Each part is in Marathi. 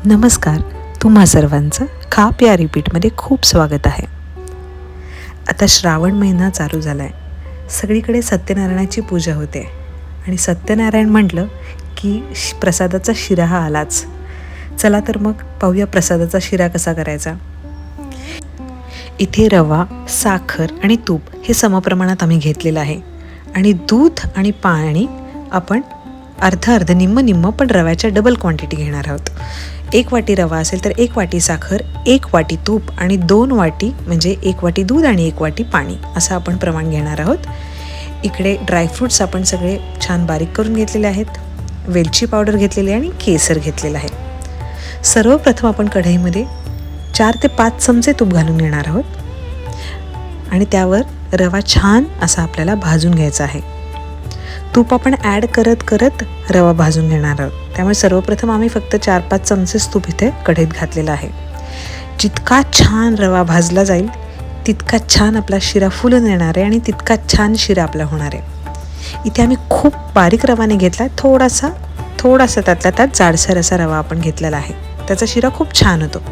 नमस्कार, तुम्हा सर्वांचं खाप या रिपीटमध्ये खूप स्वागत आहे. आता श्रावण महिना चालू झाला आहे. सगळीकडे सत्यनारायणाची पूजा होते आणि सत्यनारायण म्हटलं की प्रसादाचा शिरा हा आलाच. चला तर मग पाहूया प्रसादाचा शिरा कसा करायचा. इथे रवा, साखर आणि तूप हे समप्रमाणात आम्ही घेतलेलं आहे आणि दूध आणि पाणी आपण अर्ध निम्म पण रव्याच्या डबल क्वांटिटी घेणार आहोत. 1 वाटी रवा असेल तर 1 वाटी साखर, 1 वाटी तूप आणि 2 वाटी म्हणजे 1 वाटी दूध आणि 1 वाटी पाणी असं आपण प्रमाण घेणार आहोत. इकडे ड्रायफ्रूट्स आपण सगळे छान बारीक करून घेतलेले आहेत. वेलची पावडर घेतलेली आहे आणि केसर घेतलेलं आहे. सर्वप्रथम आपण कढईमध्ये 4 ते 5 चमचे तूप घालून घेणार आहोत आणि त्यावर रवा छान असा आपल्याला भाजून घ्यायचा आहे. तूप आपण ॲड करत रवा भाजून घेणार आहोत. त्यामुळे सर्वप्रथम आम्ही फक्त 4-5 चमचेच तूप इथे कढईत घातलेलं आहे. जितका छान रवा भाजला जाईल तितका छान आपला शिरा फुलून येणार आहे आणि तितका छान शिरा आपला होणार आहे. इथे आम्ही खूप बारीक रवाने घेतला आहे. थोडासा त्यातल्या त्यात जाडसर असा रवा आपण घेतलेला आहे. त्याचा शिरा खूप छान होतो.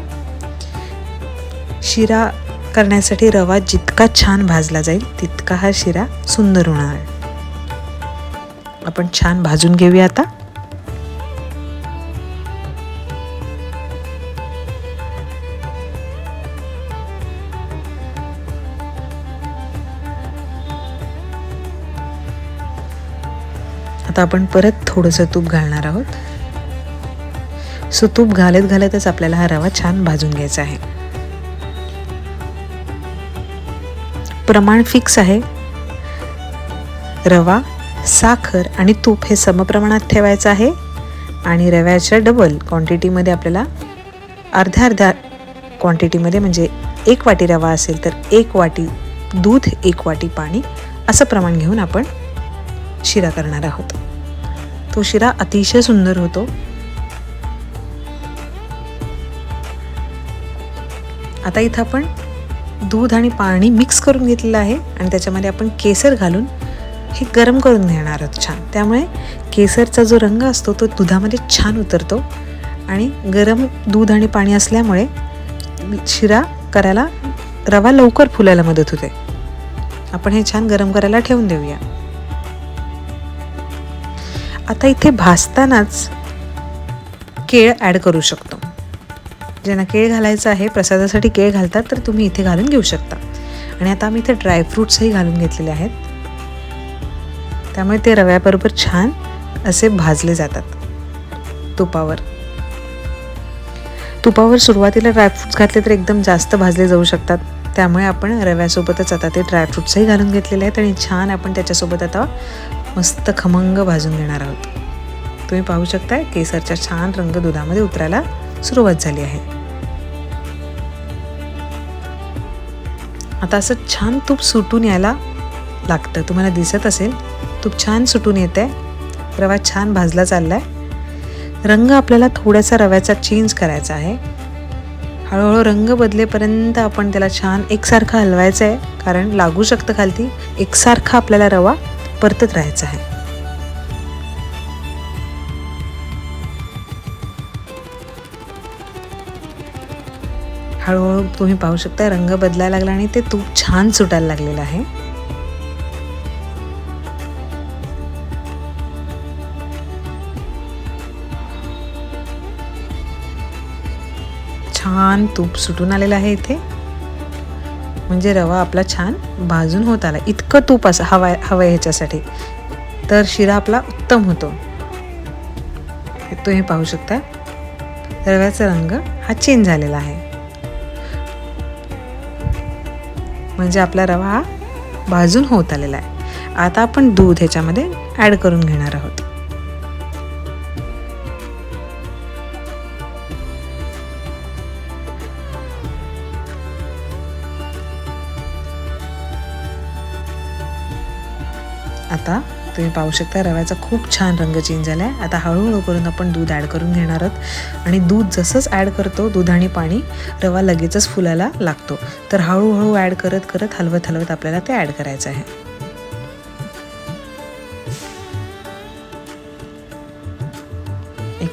शिरा करण्यासाठी रवा जितका छान भाजला जाईल तितका हा शिरा सुंदर होणार आहे. आपण छान भाजून घेऊया आता. आता आपण परत थोडंसं तूप घालणार आहोत. तूप घालतच आपल्याला हा रवा छान भाजून घ्यायचा आहे. प्रमाण फिक्स आहे. रवा, साखर आणि तूप हे समप्रमाणात ठेवायचं आहे आणि रव्याच्या डबल क्वांटिटीमध्ये आपल्याला अर्ध्या क्वांटिटीमध्ये म्हणजे 1 वाटी रवा असेल तर 1 वाटी दूध, 1 वाटी पाणी असं प्रमाण घेऊन आपण शिरा करणार आहोत. तो शिरा अतिशय सुंदर होतो. आता इथं आपण दूध आणि पाणी मिक्स करून घेतलेलं आहे आणि त्याच्यामध्ये आपण केसर घालून हे गरम करून घेणार आहोत छान. त्यामुळे केसरचा जो रंग असतो तो दुधामध्ये छान उतरतो आणि गरम दूध आणि पाणी असल्यामुळे शिरा करायला रवा लवकर फुलायला मदत होते. आपण हे छान गरम करायला ठेवून देऊया. आता इथे भाजतानाच केळ ॲड करू शकतो. ज्यांना केळ घालायचं आहे, प्रसादासाठी केळ घालतात तर तुम्ही इथे घालून घेऊ शकता. आणि आता आम्ही इथे ड्रायफ्रूट्सही घालून घेतलेले आहेत. त्यामुळे ते रव्याबरोबर छान असे भाजले जातात तुपावर. सुरुवातीला ड्रायफ्रूट्स घातले तर एकदम जास्त भाजले जाऊ शकतात. त्यामुळे आपण रव्यासोबतच आता ते ड्रायफ्रूट्सही घालून घेतलेले आहेत आणि छान आपण त्याच्यासोबत आता मस्त खमंग भाजून घेणार आहोत. तुम्ही पाहू शकता केसरचा छान रंग दुधामध्ये उतरायला सुरुवात झाली आहे. आता असं छान तूप सुटून यायला लागतं. तुम्हाला दिसत असेल तूप छान सुटून येते. रवा छान भाजला चाललाय. रंग आपल्याला थोडासा रव्याचा चेंज करायचा आहे. हळूहळू रंग बदलेपर्यंत आपण त्याला छान एकसारखं हलवायचं आहे, कारण लागू शकतं खालती. एकसारखा आपल्याला रवा परतत राहायचा आहे. हळूहळू तुम्ही पाहू शकता रंग बदलायला लागला आणि ते तूप छान सुटायला लागलेलं आहे. छान तूप सुटून आलेलं आहे इथे. म्हणजे रवा आपला छान भाजून होत आला. इतकं तूप असं हवंय ह्याच्यासाठी तर शिरा आपला उत्तम होतो. तुम्ही पाहू शकता रव्याचा रंग हा चेंज झालेला आहे. म्हणजे आपला रवा हा भाजून होत आलेला आहे. आता आपण दूध ह्याच्यामध्ये ॲड करून घेणार आहोत. आता तुम्ही पाहू शकता रव्याचा खूप छान रंग चेंज झाला आहे. आता हळूहळू करून आपण दूध ॲड करून घेणार आहोत आणि दूध जसंच ॲड करतो दूध आणि पाणी रवा लगेचच फुलायला लागतो. तर हळूहळू ॲड करत हलवत आपल्याला ते ॲड करायचं आहे.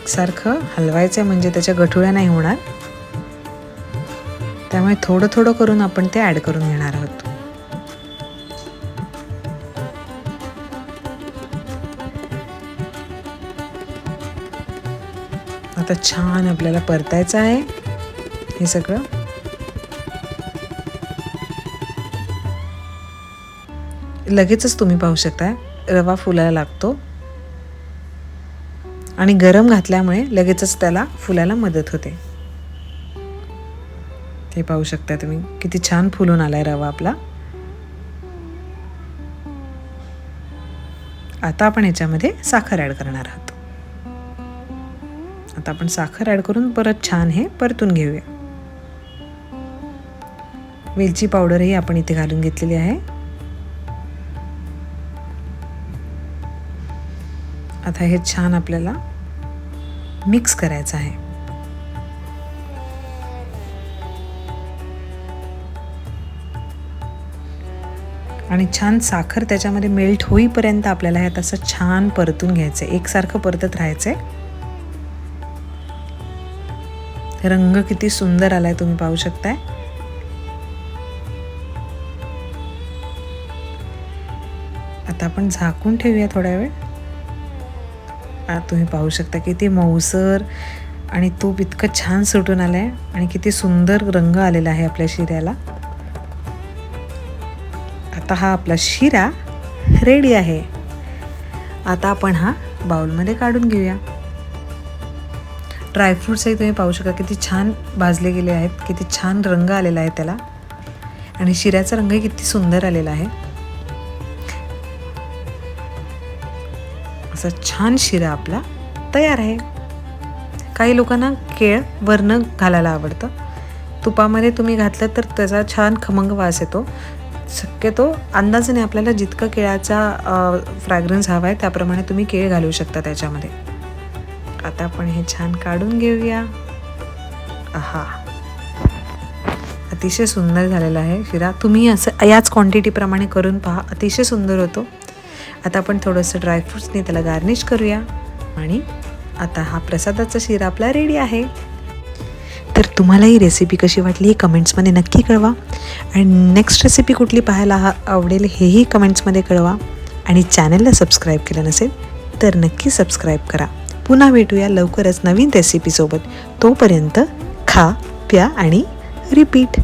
एकसारखं हलवायचं आहे म्हणजे त्याच्या गठुळ्या नाही होणार. त्यामुळे थोडं थोडं करून आपण ते ॲड करून घेणार आहोत. आता छान आपल्याला परतायचं आहे हे सगळं. लगेचच तुम्ही पाहू शकता रवा फुलायला लागतो आणि गरम घातल्यामुळे लगेचच त्याला फुलायला मदत होते. हे पाहू शकता तुम्ही किती छान फुलून आलाय रवा आपला. आता आपण याच्यामध्ये साखर ॲड करणार आहोत. आता आपण साखर ॲड करून परत छान हे परतून घेऊया. वेलची पावडरही आपण इथे घालून घेतलेली आहे. आता हे छान आपल्याला मिक्स करायचं आहे. आणि छान साखर त्याच्यामध्ये मेल्ट होईपर्यंत आपल्याला हे तसं छान परतून घ्यायचं आहे. एकसारखं परतत राहायचंय. रंग किती सुंदर आलाय तुम्ही पाहू शकताय. आता आपण झाकून ठेवूया थोड्या वेळ. तुम्ही पाहू शकता किती मऊसर आणि तूप इतकं छान सुटून आलंय आणि किती सुंदर रंग आलेला आहे आपल्या शिऱ्याला. आता हा आपला शिरा रेडी आहे. आता आपण हा बाउलमध्ये काढून घेऊया. ड्रायफ्रूट्सही तुम्ही पाहू शकता किती छान भाजले गेले आहेत. किती छान रंग आलेला आहे त्याला आणि शिऱ्याचा रंगही किती सुंदर आलेला आहे. असा छान शिरा आपला तयार आहे. काही लोकांना केळ वरनं घालायला आवडतं. तुपामध्ये तुम्ही घातलं तर त्याचा छान खमंग वास येतो. शक्यतो अंदाजाने आपल्याला जितकं केळाचा फ्रॅग्रन्स हवा आहे त्याप्रमाणे तुम्ही केळ घालू शकता त्याच्यामध्ये. आता आपण हे छान काढून घेऊया. आहा, अतिशय सुंदर झालेला आहे शिरा. तुम्ही असं याच क्वांटिटीप्रमाणे करून पहा, अतिशय सुंदर होतो. आता आपण थोडंसं ड्रायफ्रूट्सने त्याला गार्निश करूया आणि आता हा प्रसादाचा शिरा आपला रेडी आहे. तर तुम्हाला ही रेसिपी कशी वाटली हे कमेंट्समध्ये नक्की कळवा आणि नेक्स्ट रेसिपी कुठली पाहायला आवडेल हेही कमेंट्समध्ये कळवा. आणि चॅनलला सबस्क्राईब केलं नसेल तर नक्की सबस्क्राईब करा. पुन्हा भेटूया लवकरच नवीन रेसिपीसोबत. तोपर्यंत खा, प्या आणि रिपीट.